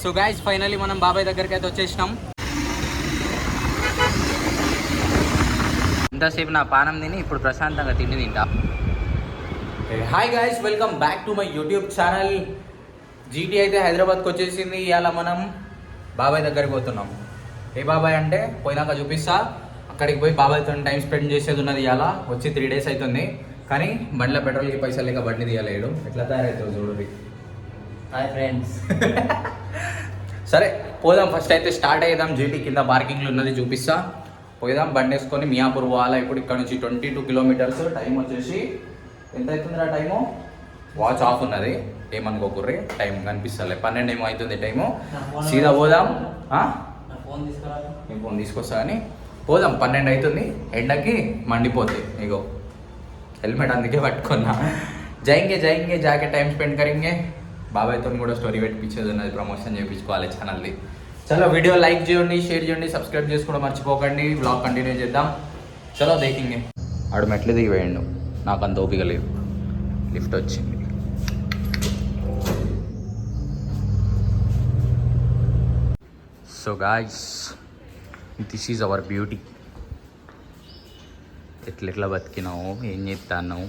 So guys finally మనం బాబాయ్ దగ్గరికి అయితే వచ్చేసినాం. ఇంతసేపు నా పానం తిని ఇప్పుడు ప్రశాంతంగా తిండి తింటా. Hi guys, welcome back to my YouTube channel. GT అయితే హైదరాబాద్కి వచ్చేసింది. ఇవాళ మనం బాబాయ్ దగ్గరికి పోతున్నాం. ఏ బాబాయ్ అంటే పోయినాక చూపిస్తా. అక్కడికి పోయి బాబాయ్తో టైం స్పెండ్ చేసేది ఉన్నది. ఇవాళ వచ్చి 3 days అవుతుంది. కానీ బండిలో పెట్రోల్కి పైసలు లేక బండి తీయలేడు. ఎట్లా తయారవుతుంది చూడండి. Hi friends. సరే పోదాం, ఫస్ట్ అయితే స్టార్ట్ అయ్యేదాం. జీటీ కింద పార్కింగ్లో ఉన్నది చూపిస్తా. పోయేదాం, బండి వేసుకొని మియాపూర్ పోవాలా. ఇప్పుడు ఇక్కడ నుంచి 22 kilometers. టైం వచ్చేసి ఎంత అవుతుందిరా టైము? వాచ్ ఆఫ్ ఉన్నది, ఏమనుకోకుర్రి. టైం కనిపిస్తలే, 12 ఏమో అవుతుంది టైము. సీదా పోదాం. నీ ఫోన్ తీసుకొస్తా కానీ పోదాం. 12 అవుతుంది, ఎండకి మండిపోతాయి. ఇగో హెల్మెట్ అందుకే పట్టుకున్నా. జైంగే జాకే టైం స్పెండ్ కరింగే. బాబాయ్తో కూడా స్టోరీ పెట్టించేది ఉన్నది, ప్రమోషన్ చేయించుకోవాలి ఛానల్ది. చలో వీడియో లైక్ చేయండి, షేర్ చేయండి, సబ్స్క్రైబ్ చేసుకోవడం మర్చిపోకండి. బ్లాగ్ కంటిన్యూ చేద్దాం. చలో దేకింగే. ఆడు మెట్లు దిగి వేయండు, నాకు అంత ఓపిక లేదు. లిఫ్ట్ వచ్చింది. So guys, this is our beauty. ఎట్లా బతికినావు, ఏం చేస్తాను?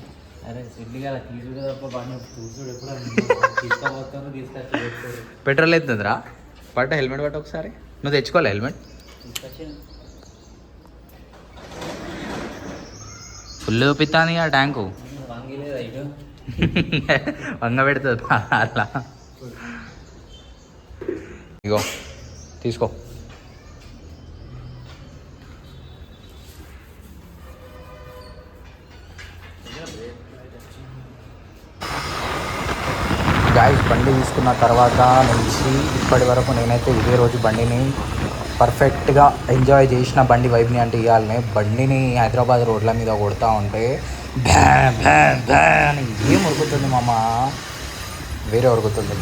అరే సిడ్డిగా తీసుడు తప్ప బండి చూసుడు ఎప్పుడు తీసుకొచ్చి పెట్రోల్ అవుతుందిరా. పట్ట హెల్మెట్ పట్ట ఒకసారి. నువ్వు తెచ్చుకోవాలి హెల్మెట్. ఫుల్ చూపిస్తాను ఆ ట్యాంకు. వంగ పెడుతుంది అట్లా. ఇగో తీసుకో. గాయస్, బండి తీసుకున్న తర్వాత నుంచి ఇప్పటి వరకు నేనైతే ఇదే రోజు బండిని పర్ఫెక్ట్గా ఎంజాయ్ చేసిన. బండి వైబ్ని అంటే ఇవ్వాలనే. బండిని హైదరాబాద్ రోడ్ల మీద కొడతా ఉంటే బ్యా బ్యా బ్యా అని ఏం ఉరుకుతుంది మామ, వేరే ఉరుకుతుంది.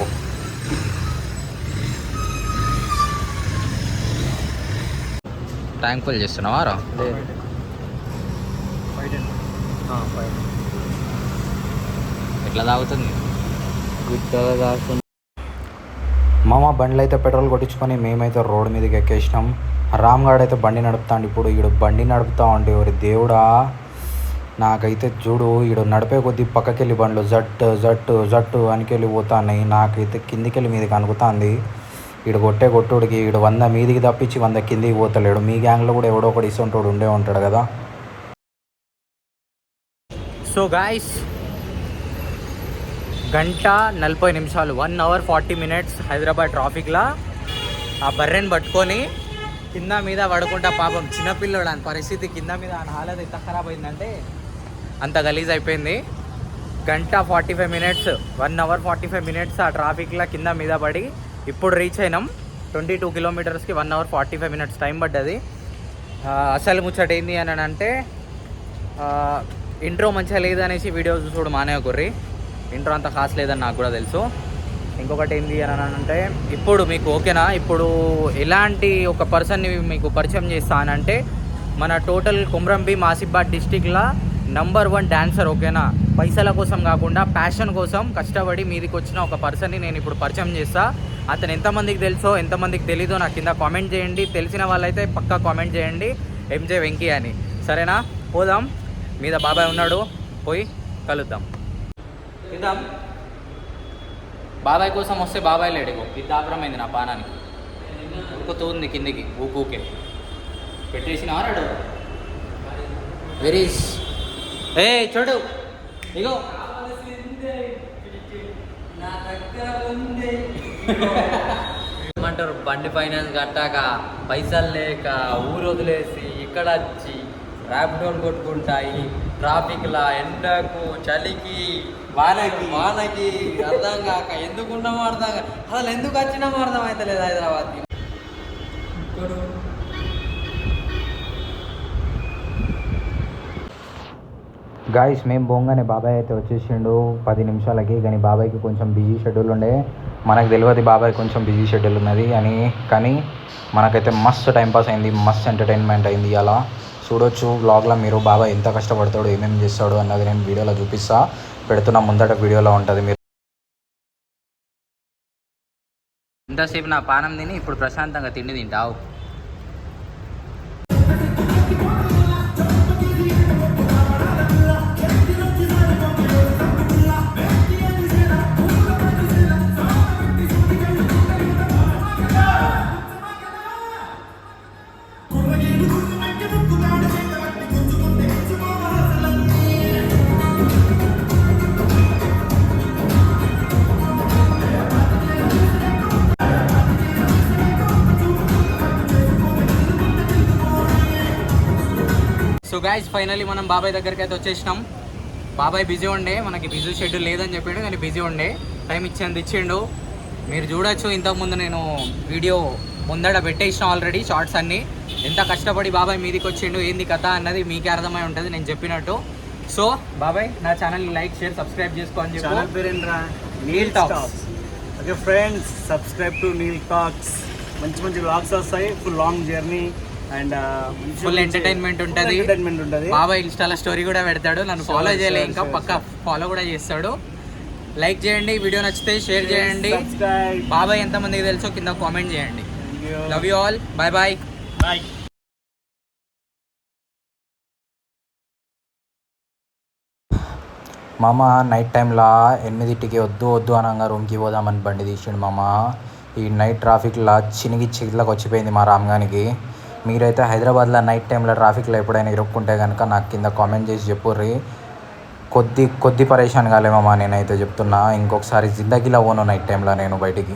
ట్యాంక్ ఫుల్ చేస్తున్నావా రా? ఎట్లా తాగుతుంది? మామ బండ్లు అయితే పెట్రోల్ కొట్టించుకొని మేమైతే రోడ్ మీదకి ఎక్కేసినాం. రామ్గాడ్ అయితే బండి నడుపుతాండి. ఇప్పుడు ఈడు బండి నడుపుతా ఉంటే ఎవరి దేవుడా, నాకైతే చూడు ఈడు నడిపే కొద్దీ పక్కకెళ్ళి బండ్లు జట్టు జట్టు జట్టు అనికెళ్ళి పోతాయి. నాకైతే కిందికెళ్ళి మీదకి అనుకుతాంది. ఈడు కొట్టే కొట్టుడికి ఈడు 100 మీదికి తప్పించి 100 కిందికి పోతలేడు. మీ గ్యాంగ్లో కూడా ఎవడో ఒకటి ఇస్తుంటాడు, ఉండే ఉంటాడు కదా. So guys, 1:40, 1 hour 40 minutes Hyderabad ట్రాఫిక్లో ఆ బర్రెని పట్టుకొని కింద మీద పడుకుంటా. పాపం చిన్నపిల్లడు, అని పరిస్థితి కింద మీద ఆయన హాలత్ ఎంత ఖరాబ్ అయిందంటే అంత గలీజ్ అయిపోయింది. 1:45 minutes, 1 hour 45 minutes ఆ ట్రాఫిక్లో కింద మీద పడి ఇప్పుడు రీచ్ అయినాం. 22 kilometers 1 hour 45 minutes టైం పడ్డది. అసలు ముచ్చట ఏంది అని అంటే, ఇంట్రో మంచిగా లేదనేసి వీడియో చూసుడు మానేయకుర్రి. ఇంట్రో అంత ఖాస్ లేదని నాకు కూడా తెలుసు. ఇంకొకటి ఏంది అని అంటే, ఇప్పుడు మీకు ఓకేనా, ఇప్పుడు ఎలాంటి ఒక పర్సన్ని మీకు పరిచయం చేస్తానంటే, మన టోటల్ కుమ్రంభీం ఆసిఫాబాద్ డిస్టిక్లో నంబర్ 1 డాన్సర్. ఓకేనా, పైసల కోసం కాకుండా ప్యాషన్ కోసం కష్టపడి మీదికి వచ్చిన ఒక పర్సన్ని నేను ఇప్పుడు పరిచయం చేస్తా. అతను ఎంతమందికి తెలుసో ఎంతమందికి తెలీదో నాకు కింద కామెంట్ చేయండి. తెలిసిన వాళ్ళైతే పక్కా కామెంట్ చేయండి, ఎంజే వెంకీ అని. సరేనా, పోదాం. మీద బాబాయ్ ఉన్నాడు, పోయి కలుద్దాం. ఇద్దాం. బాబాయ్ కోసం వస్తే బాబాయ్ లేడు. ఇది దాపరమైంది నా పానానికి. ఉరుకుతూ ఉంది కిందికి ఊకే. పెట్టేసిన ఆరాడు వెరీస్. ఏ చూడు, ఇగో ఏమంటారు, బండి ఫైనాన్స్ కట్టాక పైసలు లేక ఊరు వదిలేసి ఇక్కడ వచ్చి ర్యాపిడోలు కొట్టుకుంటాయి ట్రాఫిక్లా, ఎండకు చలికి వానకి అర్థం కాక ఎందుకున్నామో అర్థం కాక అసలు ఎందుకు వచ్చినామో అర్థం అయితే లేదు హైదరాబాద్కి. గాయస్, మేము పోగానే బాబాయ్ అయితే వచ్చేసిండు 10 నిమిషాలకి. కానీ బాబాయ్కి కొంచెం బిజీ షెడ్యూల్ ఉండే. మనకు తెలియదు బాబాయ్ కొంచెం బిజీ షెడ్యూల్ ఉన్నది అని. కానీ మనకైతే మస్తు టైంపాస్ అయింది, మస్తు ఎంటర్టైన్మెంట్ అయింది. అలా చూడొచ్చు వ్లాగ్లో మీరు బాబాయ్ ఎంత కష్టపడతాడు, ఏమేమి చేస్తాడు అన్నది నేను వీడియోలో చూపిస్తా. పెడుతున్న ముందట వీడియోలో ఉంటుంది. మీరు ఇంతసేపు నా పానం తిని ఇప్పుడు ప్రశాంతంగా తిండి తింటావు. సో గైస్ ఫైనల్లీ మనం బాబాయ్ దగ్గరికి అయితే వచ్చేసినాం. బాబాయ్ బిజీ ఉండే, మనకి బిజీ షెడ్యూల్ లేదని చెప్పిండు కానీ బిజీ ఉండే, టైం ఇచ్చిండు. మీరు చూడొచ్చు, ఇంతకుముందు నేను వీడియో ముందడ పెట్టేసిన ఆల్రెడీ షార్ట్స్ అన్నీ. ఎంత కష్టపడి బాబాయ్ మీదికి వచ్చిండు, ఏంది కథ అన్నది మీకే అర్థమై ఉంటుంది నేను చెప్పినట్టు. సో బాబాయ్, నా ఛానల్ని లైక్ షేర్ సబ్స్క్రైబ్ చేసుకోని ఛానల్ పేరేంట్రా? Neel Talks. Okay friends, subscribe to Neel Talks. మంచి మంచి వ్లాగ్స్ వస్తాయి, full long journey and full entertainment ఉంటుంది. బాబాయ్ ఇన్స్టాలో స్టోరీ కూడా పెడతాడు, నన్ను ఫాలో చేయలే ఇంకా, పక్క ఫాలో కూడా చేస్తాడు. లైక్ చేయండి, వీడియో నచ్చితే షేర్ చేయండి. బాబాయ్ ఎంతమందికి తెలుసో కింద కామెంట్ చేయండి. Love you all, bye bye. Bye. మామ నైట్ టైంలో 8కి వద్దు అనగా రూమ్కి పోదామని బండి తీసిండు మామ. ఈ నైట్ ట్రాఫిక్లో చినిగి చిగిట్లకు వచ్చిపోయింది మా రామ్గానికి. మీరైతే హైదరాబాద్లో నైట్ టైంలో ట్రాఫిక్లో ఎప్పుడైనా ఇరుక్కుంటే కనుక నాకు కింద కామెంట్ చేసి చెప్పుర్రి. కొద్ది పరేషాన్ కాలే మామ, నేనైతే చెప్తున్నా. ఇంకొకసారి జిందగీలో పోను నైట్ టైంలో నేను బయటికి.